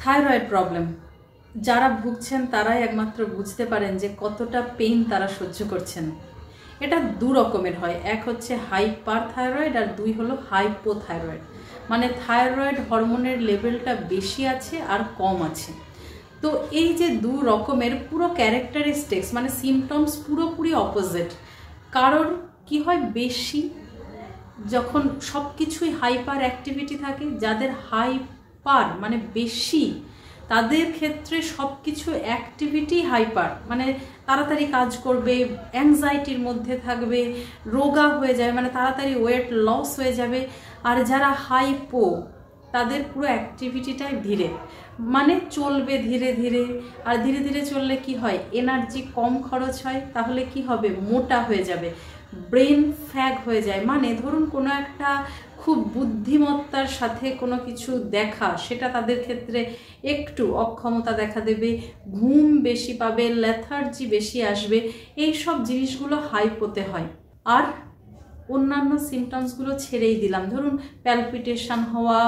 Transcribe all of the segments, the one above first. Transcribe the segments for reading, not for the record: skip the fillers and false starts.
Thyroid problem যারা ভুগছেন তারাই একমাত্র বুঝতে পারেন যে কতটা পেইন তারা সহ্য করছেন। এটা দু রকমের হয়, এক হচ্ছে হাইপার থাইরয়েড আর দুই হলো হাইপোথাইরয়েড, মানে থাইরয়েড হরমোনের লেভেলটা বেশি আছে আর কম আছে। তো এই যে দু রকমের পুরো ক্যারেক্টারিস্টিক্স মানে সিমটমস পুরোপুরি অপোজিট। কারণ কি হয়, বেশি যখন সব কিছুই হাইপার অ্যাক্টিভিটি থাকে, যাদের হাইপার মানে বেশি তাদের ক্ষেত্রে সব কিছু অ্যাক্টিভিটি হাইপার, মানে তাড়াতাড়ি কাজ করবে, অ্যাংজাইটির মধ্যে থাকবে, রোগা হয়ে যাবে, মানে তাড়াতাড়ি ওয়েট লস হয়ে যাবে। আর যারা হাইপো তাদের পুরো অ্যাক্টিভিটিটাই ধীরে, মানে চলবে ধীরে ধীরে। আর ধীরে ধীরে চললে কি হয়, এনার্জি কম খরচ হয়, তাহলে কি হবে, মোটা হয়ে যাবে, ব্রেন ফ্যাগ হয়ে যায়। মানে ধরুন কোনো একটা খুব বুদ্ধিমত্তার সাথে কোনো কিছু দেখা, সেটা তাদের ক্ষেত্রে একটু অক্ষমতা দেখা দেবে, ঘুম বেশি পাবে, লেথার্জি বেশি আসবে, এই সব জিনিসগুলো হাইপোতে হয়। আর অন্যান্য সিমটমসগুলো ছেড়েই দিলাম, ধরুন প্যালপিটেশন হওয়া,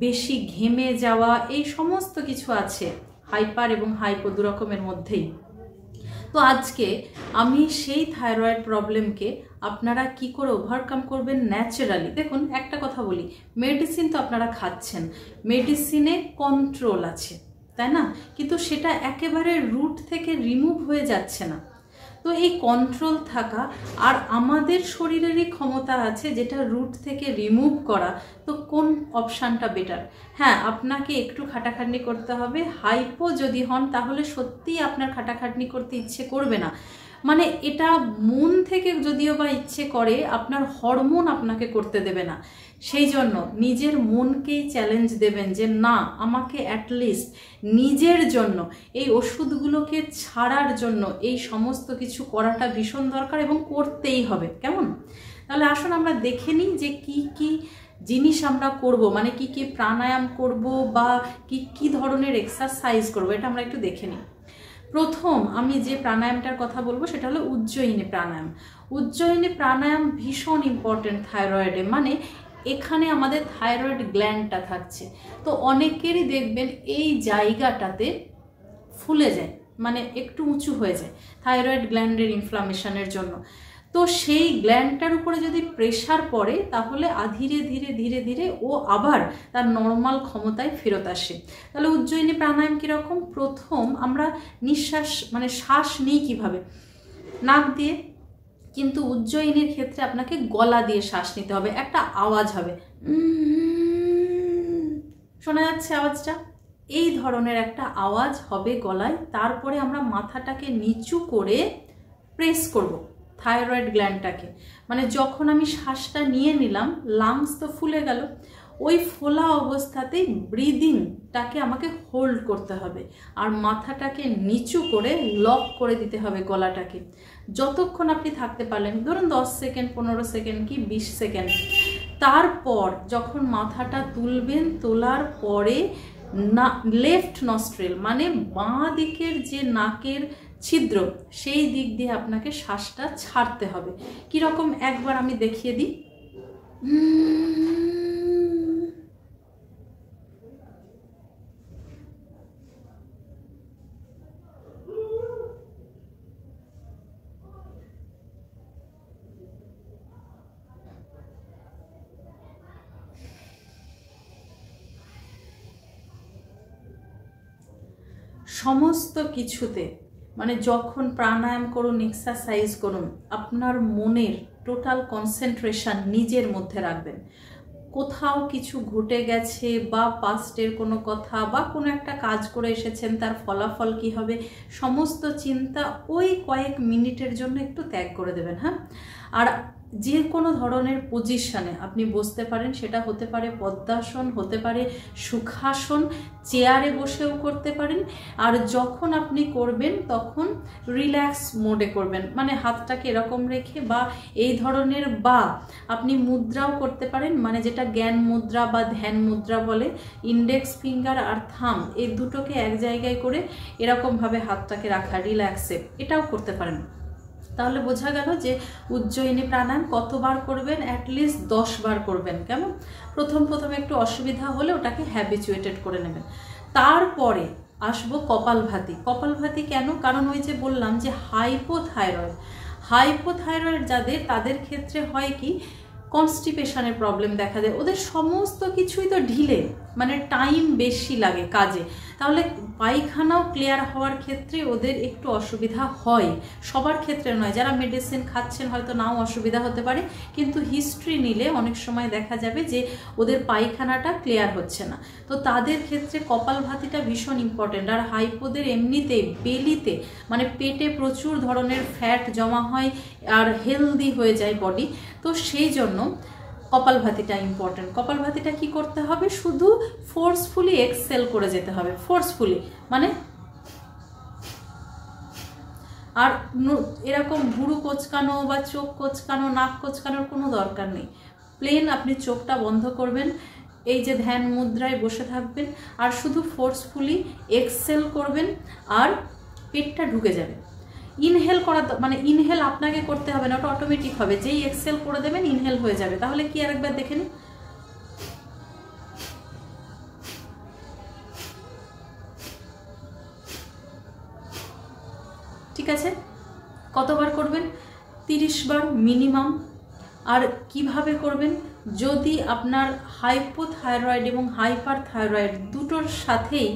বেশি ঘেমে যাওয়া, এই সমস্ত কিছু আছে হাইপার এবং হাইপো দু রকমের মধ্যেই। তো আজকে আমি সেই থাইরয়েড প্রবলেমকে আপনারা কি করে ওভারকাম করবেন ন্যাচারালি। দেখুন একটা কথা বলি, মেডিসিন তো আপনারা খাচ্ছেন, মেডিসিনে কন্ট্রোল আছে, তাই না? কিন্তু সেটা একেবারে রুট থেকে রিমুভ হয়ে যাচ্ছে না। তো এই কন্ট্রোল থাকা আর আমাদের শরীরেরই ক্ষমতা আছে যেটা রুট থেকে রিমুভ করা, তো কোন অপশানটা বেটার? হ্যাঁ, আপনাকে একটু খাটাখাটনি করতে হবে। হাইপো যদি হন তাহলে সত্যিই আপনার খাটাখাটনি করতে ইচ্ছে করবে না, মানে এটা মন থেকে যদিও বা ইচ্ছে করে, আপনার হরমোন আপনাকে করতে দেবে না। সেই জন্য নিজের মনকেই চ্যালেঞ্জ দেবেন যে না, আমাকে অ্যাটলিস্ট নিজের জন্য এই ওষুধগুলোকে ছাড়ার জন্য এই সমস্ত কিছু করাটা ভীষণ দরকার এবং করতেই হবে। কেমন? তাহলে আসুন আমরা দেখে নিই যে কি কি জিনিস আমরা করব, মানে কি কি প্রাণায়াম করব বা কি কি ধরনের এক্সারসাইজ করব, এটা আমরা একটু দেখে নিই। প্রথম আমি যে প্রাণায়ামটার কথা বলবো সেটা হলো উজ্জয়িনী প্রাণায়াম। উজ্জয়িনী প্রাণায়াম ভীষণ ইম্পর্টেন্ট থাইরয়েডে, মানে এখানে আমাদের থাইরয়েড গ্ল্যান্ডটা থাকছে। তো অনেকেরই দেখবেন এই জায়গাটাতে ফুলে যায়, মানে একটু উঁচু হয়ে যায় থাইরয়েড গ্ল্যান্ডের ইনফ্লামেশনের জন্য। তো সেই গ্ল্যান্ডটার উপরে যদি প্রেশার পড়ে তাহলে ধীরে ধীরে ধীরে ধীরে ও আবার তার নর্মাল ক্ষমতায় ফেরত আসে। তাহলে উজ্জয়িনী প্রাণায়াম কীরকম? প্রথম আমরা নিঃশ্বাস মানে শ্বাস নিই কীভাবে, নাক দিয়ে, কিন্তু উজ্জয়িনীর ক্ষেত্রে আপনাকে গলা দিয়ে শ্বাস নিতে হবে, একটা আওয়াজ হবে, শোনা যাচ্ছে আওয়াজটা? এই ধরনের একটা আওয়াজ হবে গলায়। তারপরে আমরা মাথাটাকে নিচু করে প্রেস করব থাইরয়েড গ্ল্যান্ডটাকে, মানে যখন আমি শ্বাসটা নিয়ে নিলাম, লাংস তো ফুলে গেল, ওই ফোলা অবস্থাতেই ব্রিদিংটাকে আমাকে হোল্ড করতে হবে আর মাথাটাকে নিচু করে লক করে দিতে হবে গলাটাকে। যতক্ষণ আপনি থাকতে পারলেন, ধরুন 10 সেকেন্ড, 15 সেকেন্ড কি 20 সেকেন্ড। তারপর যখন মাথাটা তুলবেন, তোলার পরে না লেফট নস্ট্রিল মানে বাঁ দিকের যে নাকের ছিদ্র, সেই দিক দিয়ে আপনাকে শ্বাসটা ছাড়তে হবে। কীরকম একবার আমি দেখিয়ে দিই। সমস্ত কিছুতে মানে যখন প্রাণায়াম করুন, এক্সারসাইজ করুন, আপনার মনের টোটাল কনসেন্ট্রেশন নিজের মধ্যে রাখবেন। কোথাও কিছু ঘটে গেছে বা পাস্টের কোনো কথা বা কোনো একটা কাজ করে এসেছেন, তার ফলাফল কি হবে, সমস্ত চিন্তা ওই কয়েক মিনিটের জন্য একটু ত্যাগ করে দেবেন। হ্যাঁ, আর যে কোনো ধরনের পজিশনে আপনি বসতে পারেন, সেটা হতে পারে পদ্মাসন, হতে পারে সুখাসন, চেয়ারে বসেও করতে পারেন। আর যখন আপনি করবেন তখন রিল্যাক্স মোডে করবেন, মানে হাতটাকে এরকম রেখে বা এই ধরনের, বা আপনি মুদ্রাও করতে পারেন, মানে যেটা জ্ঞান মুদ্রা বা ধ্যান মুদ্রা বলে। ইন্ডেক্স ফিঙ্গার আর থাম এই দুটোকে এক জায়গায় করে এরকমভাবে হাতটাকে রাখা রিল্যাক্সে, এটাও করতে পারেন। তাহলে বোঝা গেল যে উজ্জয়িনী প্রাণায়াম কতবার করবেন, অ্যাটলিস্ট 10 বার করবেন। কেমন? প্রথম একটু অসুবিধা হলে ওটাকে হ্যাবিচুয়েটেড করে নেবেন। তারপরে আসবো কপালভাতি। কপালভাতি কেন? কারণ ওই যে বললাম যে হাইপোথাইরয়েড যাদের, তাদের ক্ষেত্রে হয় কি কনস্টিপেশনের প্রবলেম দেখা দেয়, ওদের সমস্ত কিছুই তো ঢিলে, মানে টাইম বেশি লাগে কাজে, তাহলে পায়খানাও ক্লিয়ার হওয়ার ক্ষেত্রে ওদের একটু অসুবিধা হয়। সবার ক্ষেত্রে নয়, যারা মেডিসিন খাচ্ছেন হয়তো নাও অসুবিধা হতে পারে, কিন্তু হিস্ট্রি নিলে অনেক সময় দেখা যাবে যে ওদের পায়খানাটা ক্লিয়ার হচ্ছে না। তো তাদের ক্ষেত্রে কপালভাতিটা ভীষণ ইম্পর্টেন্ট। আর হাইপোদের এমনিতেই বেলিতে, মানে পেটে প্রচুর ধরনের ফ্যাট জমা হয় আর হেলদি হয়ে যায় বডি, তো সেই জন্য কপালভাতিটা ইম্পর্টেন্ট। কপালভাতিটা কি করতে হবে? শুধু ফোর্সফুলি এক্সেল করে যেতে হবে, ফোর্সফুলি মানে, আর এরকম ভুরু কোচকানো বা চোখ কোচকানো, নাক কোচকানোর কোনো দরকার নেই। প্লেন আপনি চোখটা বন্ধ করবেন, এই যে ধ্যান মুদ্রায় বসে থাকবেন আর শুধু ফোর্সফুলি এক্সেল করবেন আর পেটটা ঢুকে যাবে। ইনহেল করা, মানে ইনহেল আপনাকে করতে হবে না, ওটা অটোমেটিক হবে, যেই এক্সেল করে দেবেন ইনহেল হয়ে যাবে। তাহলে কি আরেকবার দেখে নিন। ঠিক আছে, কতবার করবেন? 30 বার মিনিমাম। আর কিভাবে করবেন? যদি আপনার হাইপোথাইরয়েড এবং হাইপার থাইরয়েড দুটোর সাথেই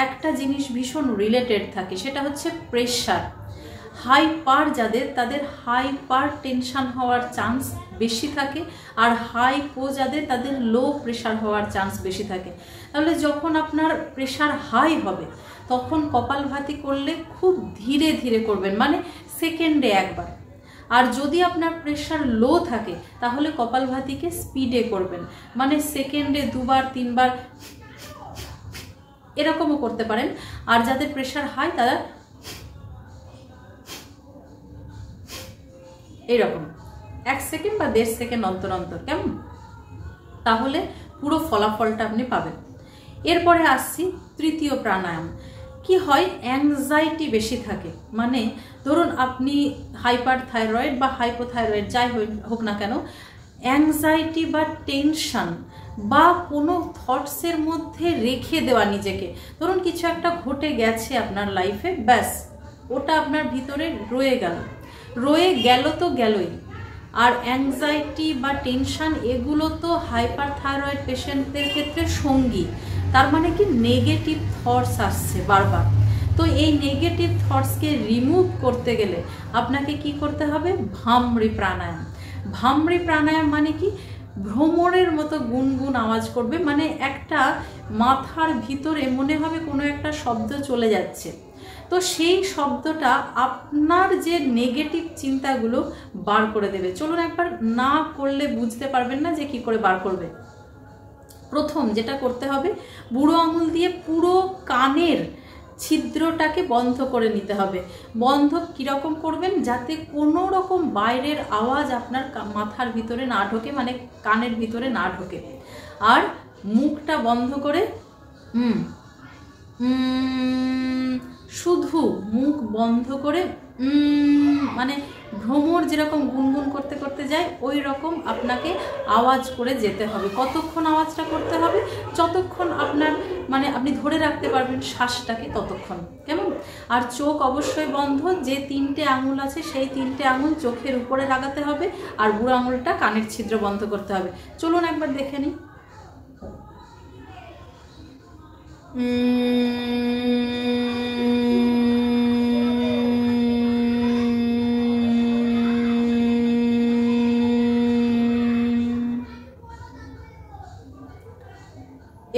একটা জিনিস ভীষণ রিলেটেড থাকে, সেটা হচ্ছে প্রেশার। হাইপার যাদের, তাদের হাইপার টেনশন হওয়ার চান্স বেশি থাকে, আর হাইপো যাদের, তাদের লো প্রেশার হওয়ার চান্স বেশি থাকে। তাহলে যখন আপনার প্রেশার হাই হবে তখন কপালভাতি করলে খুব ধীরে ধীরে করবেন, মানে সেকেন্ডে একবার। আর যদি আপনার প্রেশার লো থাকে তাহলে কপালভাতিকে স্পিডে করবেন, মানে সেকেন্ডে 2 বার 3 বার এরকমও করতে পারেন। আর যাদের প্রেশার হাই তারা এইরকম 1 সেকেন্ড বা 1.5 সেকেন্ড অন্তর অন্তর, কেমন? তাহলে পুরো ফলাফলটা আপনি পাবেন। এরপরে আসছি তৃতীয় প্রাণায়াম। কি হয়, অ্যাংজাইটি বেশি থাকে, মানে ধরুন আপনি হাইপার থাইরয়েড বা হাইপোথাইরয়েড যাই হোক না কেন, অ্যাংজাইটি বা টেনশন বা কোনো থটসের মধ্যে রেখে দেওয়া নিজেকে, ধরুন কিছু একটা ঘটে গেছে আপনার লাইফে, ব্যাস ওটা আপনার ভিতরে রয়ে গেল তো গেলই। আর অ্যাংজাইটি বা টেনশন এগুলো তো হাইপার থাইরয়েড পেশেন্টদের ক্ষেত্রে সঙ্গী। তার মানে কি, নেগেটিভ থটস আসছে বারবার। তো এই নেগেটিভ থটসকে রিমুভ করতে গেলে আপনাকে কি করতে হবে? ভামরি প্রাণায়াম। ভামরি প্রাণায়াম মানে কি, ভ্রমরের মতো গুনগুন আওয়াজ করবে, মানে একটা মাথার ভিতরে মনে হবে কোনো একটা শব্দ চলে যাচ্ছে, তো সেই শব্দটা আপনার যে নেগেটিভ চিন্তাগুলো বার করে দেবে। চলুন একবার, না করলে বুঝতে পারবেন না যে কি করে বার করবে। প্রথম যেটা করতে হবে, বুড়ো আঙুল দিয়ে পুরো কানের ছিদ্রটাকে বন্ধ করে নিতে হবে। বন্ধ কীরকম করবেন? যাতে কোনো রকম বাইরের আওয়াজ আপনার মাথার ভিতরে না ঢোকে, মানে কানের ভিতরে না ঢোকে। আর মুখটা বন্ধ করে শুধু মুখ বন্ধ করে মানে ভ্রমর যেরকম গুনগুন করতে করতে যায় ওই রকম আপনাকে আওয়াজ করে যেতে হবে। কতক্ষণ আওয়াজটা করতে হবে? যতক্ষণ আপনার, মানে আপনি ধরে রাখতে পারবেন শ্বাসটাকে ততক্ষণ, কেমন? আর চোখ অবশ্যই বন্ধ, যে 3টে আঙুল আছে সেই 3টে আঙুল চোখের উপরে লাগাতে হবে, আর বুড়ো আঙুলটা কানের ছিদ্র বন্ধ করতে হবে। চলুন একবার দেখে নিই।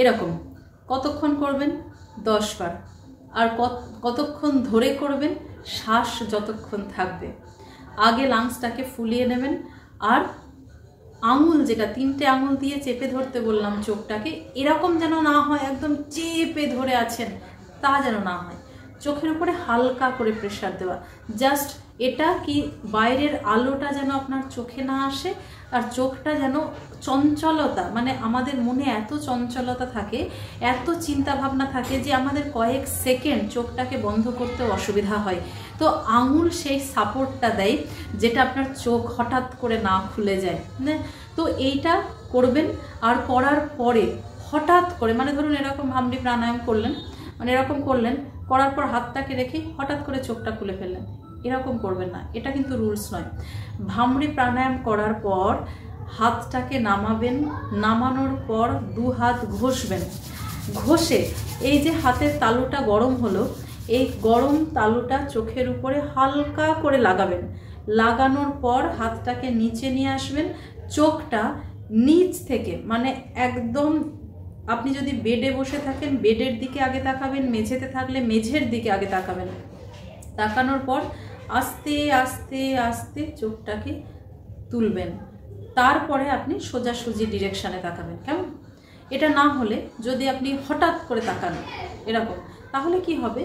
এরকম কতক্ষণ করবেন? 10 বার। আর কতক্ষণ ধরে করবেন? শ্বাস যতক্ষণ থাকবে। আগে লাংসটাকে ফুলিয়ে নেবেন, আর আঙুল, যেটা 3টে আঙুল দিয়ে চেপে ধরতে বললাম চোখটাকে, এরকম যেন না হয় একদম চেপে ধরে আছেন, তা যেন না হয়। চোখের উপরে হালকা করে প্রেসার দেওয়া, জাস্ট এটা কি, বাইরের আলোটা যেন আপনার চোখে না আসে, আর চোখটা যেন চঞ্চলতা, মানে আমাদের মনে এত চঞ্চলতা থাকে, এত চিন্তা ভাবনা থাকে যে আমাদের কয়েক সেকেন্ড চোখটাকে বন্ধ করতে অসুবিধা হয়। তো আঙুল সেই সাপোর্টটা দেয়, যেটা আপনার চোখ হঠাৎ করে না খুলে যায়। তো এইটা করবেন। আর করার পরে হঠাৎ করে, মানে ধরুন এরকম ভামরি প্রাণায়াম করলেন, মানে এরকম করলেন, করার পর হাতটাকে রেখে হঠাৎ করে চোখটা খুলে ফেললেন, এরকম করবেন না, এটা কিন্তু রুলস নয়। ভ্রামরী প্রাণায়াম করার পর হাতটাকে নামাবেন, নামানোর পর 2 হাত ঘষবেন, ঘষে এই যে হাতের তালুটা গরম হলো, এই গরম তালুটা চোখের উপরে হালকা করে লাগাবেন, লাগানোর পর হাতটাকে নিচে নিয়ে আসবেন, চোখটা নিচ থেকে মানে একদম, আপনি যদি বেডে বসে থাকেন বেডের দিকে আগে তাকাবেন, মেঝেতে থাকলে মেঝের দিকে আগে তাকাবেন, তাকানোর পর আস্তে আস্তে আস্তে চোখটাকে তুলবেন, তারপরে আপনি সোজাসুজি ডিরেকশানে তাকাবেন। কেমন? এটা না হলে যদি আপনি হঠাৎ করে তাকান এরকম, তাহলে কি হবে,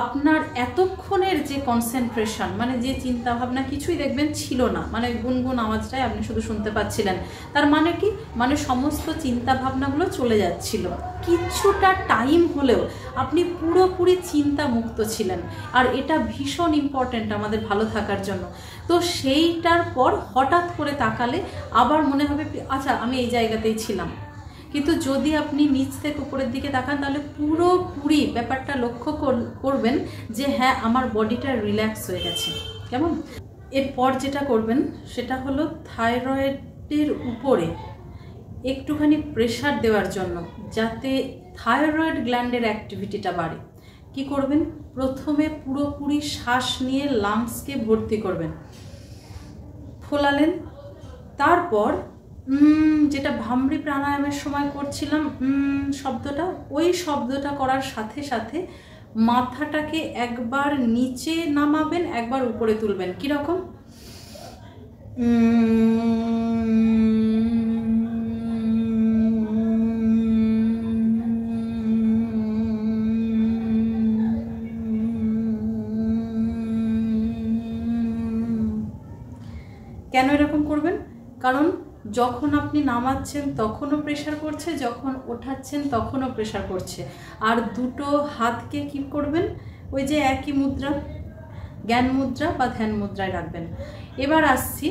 আপনার এতক্ষণের যে কনসেন্ট্রেশন মানে যে চিন্তা ভাবনা কিছুই দেখবেন ছিল না, মানে গুনগুন আওয়াজটাই আপনি শুধু শুনতে পাচ্ছিলেন, তার মানে কি, মানে সমস্ত চিন্তা ভাবনাগুলো চলে যাচ্ছিল, কিছুটা টাইম হলেও আপনি পুরোপুরি চিন্তা মুক্ত ছিলেন। আর এটা ভীষণ ইম্পর্ট্যান্ট আমাদের ভালো থাকার জন্য। তো সেইটার পর হঠাৎ করে তাকালে আবার মনে হবে আচ্ছা আমি এই জায়গাতেই ছিলাম, কিন্তু যদি আপনি নিচ থেকে উপরের দিকে তাকান তাহলে পুরোপুরি ব্যাপারটা লক্ষ্য করবেন যে হ্যাঁ আমার বডিটা রিল্যাক্স হয়ে গেছে। কেমন? এরপর যেটা করবেন সেটা হলো থাইরয়েডের উপরে একটুখানি প্রেশার দেওয়ার জন্য যাতে থাইরয়েড গ্ল্যান্ডের অ্যাক্টিভিটিটা বাড়ে। কি করবেন? প্রথমে পুরোপুরি শ্বাস নিয়ে লাংসকে ভর্তি করবেন, ফোলালেন, তারপর যেটা ভ্রামরী প্রাণায়ামের সময় করছিলাম শব্দটা, ওই শব্দটা করার সাথে সাথে মাথাটাকে একবার নিচে নামাবেন, একবার উপরে তুলবেন। কীরকম? কেন এরকম করবেন? কারণ যখন আপনি নামাচ্ছেন তখনও প্রেশার করছে, যখন ওঠাচ্ছেন তখনও প্রেশার করছে। আর দুটো হাতকে কি করবেন? ওই যে একই মুদ্রা, জ্ঞান মুদ্রা বা ধ্যান মুদ্রায় রাখবেন। এবার আসছি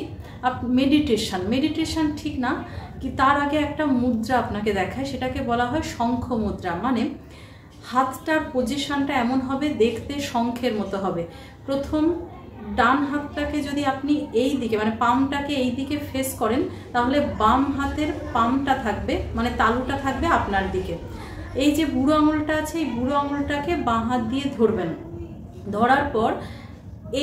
মেডিটেশন ঠিক না কি, তার আগে একটা মুদ্রা আপনাকে দেখায়, সেটাকে বলা হয় শঙ্খ মুদ্রা। মানে হাতটার পজিশনটা এমন হবে দেখতে শঙ্খের মতো হবে। প্রথম ডান হাতটাকে যদি আপনি এই দিকে মানে পামটাকে এই দিকে ফেস করেন তাহলে বাম হাতের পামটা থাকবে মানে তালুটা থাকবে আপনার দিকে। এই যে বুড়ো আঙুলটা আছে এই বুড়ো আঙুলটাকে বাঁ হাত দিয়ে ধরবেন, ধরার পর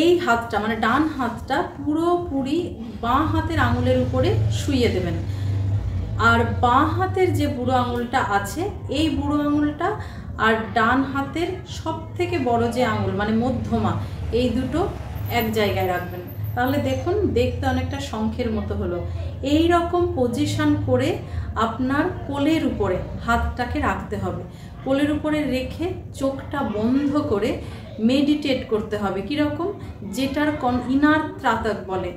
এই হাতটা মানে ডান হাতটা পুরোপুরি বাঁ হাতের আঙুলের উপরে শুইয়ে দেবেন। আর বাঁ হাতের যে বুড়ো আঙুলটা আছে এই বুড়ো আঙুলটা আর ডান হাতের সব থেকে বড় যে আঙুল মানে মধ্যমা, এই দুটো এক জায়গায় রাখবেন। তাহলে দেখুন দেখতে অনেকটা শঙ্খের মতো হলো। এই রকম পজিশন করে আপনার কোলের উপরে হাতটাকে রাখতে হবে, কোলের উপরে রেখে চোখটা বন্ধ করে মেডিটেট করতে হবে। কীরকম? যেটার ইনার ত্রাতক বলে।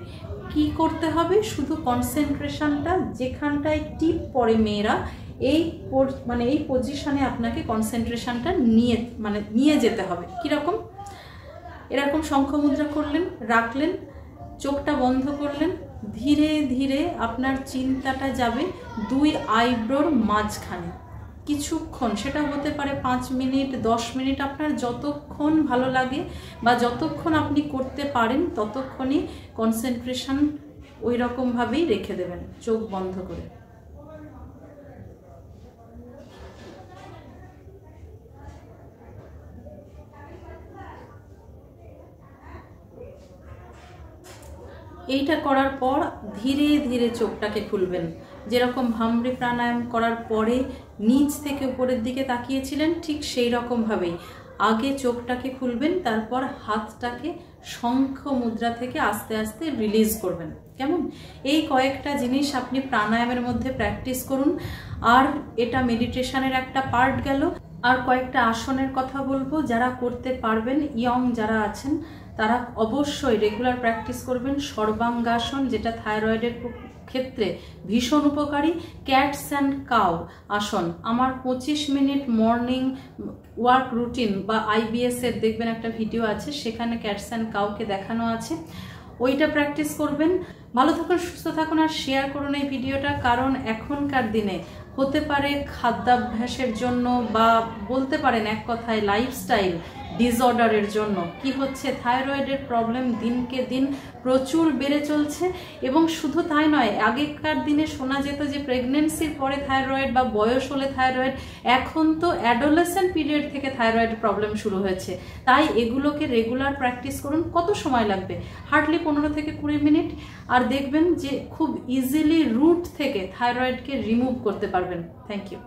কি করতে হবে? শুধু কনসেন্ট্রেশনটা যেখানটায় টিপ পড়ে মেয়েরা এই মানে এই পজিশনে আপনাকে কনসেন্ট্রেশনটা নিয়ে যেতে হবে। কীরকম? এরকম শঙ্খ মুদ্রা করলেন, রাখলেন, চোখটা বন্ধ করলেন, ধীরে ধীরে আপনার চিন্তাটা যাবে 2 আইব্রোর মাঝখানে কিছুক্ষণ, সেটা হতে পারে 5 মিনিট 10 মিনিট, আপনার যতক্ষণ ভালো লাগে বা যতক্ষণ আপনি করতে পারেন ততক্ষণই কনসেন্ট্রেশন ওই রকমভাবেই রেখে দেবেন চোখ বন্ধ করে। এইটা করার পর ধীরে ধীরে চোখটাকে খুলবেন। যেরকম ভ্রামরী প্রাণায়াম করার পরে নিচ থেকে উপরের দিকে তাকিয়েছিলেন ঠিক সেই রকমভাবেই আগে চোখটাকে খুলবেন, তারপর হাতটাকে শঙ্খ মুদ্রা থেকে আস্তে আস্তে রিলিজ করবেন। কেমন? এই কয়েকটা জিনিস আপনি প্রাণায়ামের মধ্যে প্র্যাকটিস করুন। আর এটা মেডিটেশনের একটা পার্ট গেল। আর কয়েকটা আসনের কথা বলবো, যারা করতে পারবেন, ইয়ং যারা আছেন তারা অবশ্যই রেগুলার প্র্যাকটিস করবেন। সর্বাঙ্গাসন, যেটা থাইরয়েডের ক্ষেত্রে ভীষণ উপকারী। ক্যাটস অ্যান্ড কাউ আসন, আমার 25 মিনিট মর্নিং ওয়ার্ক রুটিন বা IBS এর দেখবেন একটা ভিডিও আছে, সেখানে ক্যাটস অ্যান্ড কাউকে দেখানো আছে, ওইটা প্র্যাকটিস করবেন। ভালো থাকুন, সুস্থ থাকুন আর শেয়ার করুন এই ভিডিওটা, কারণ এখনকার দিনে হতে পারে খাদ্যাভ্যাসের জন্য, বা বলতে পারেন এক কথায় লাইফস্টাইল ডিসঅর্ডারের জন্য। কি হচ্ছে, থাইরয়েডের প্রবলেম দিনকে দিন প্রচুর বেড়ে চলছে। এবং শুধু তাই নয়, আগেকার দিনে শোনা যেত যে প্রেগনেন্সির পরে থাইরয়েড বা বয়স হলে থাইরয়েড, এখন তো অ্যাডোলেসেন্ট পিরিয়ড থেকে থাইরয়েড প্রবলেম শুরু হয়েছে। তাই এগুলোকে রেগুলার প্র্যাকটিস করুন। কত সময় লাগবে? হার্ডলি 15 থেকে 20 মিনিট, আর দেখবেন যে খুব ইজিলি রুট থেকে থাইরয়েডকে রিমুভ করতে পারবেন। Thank you.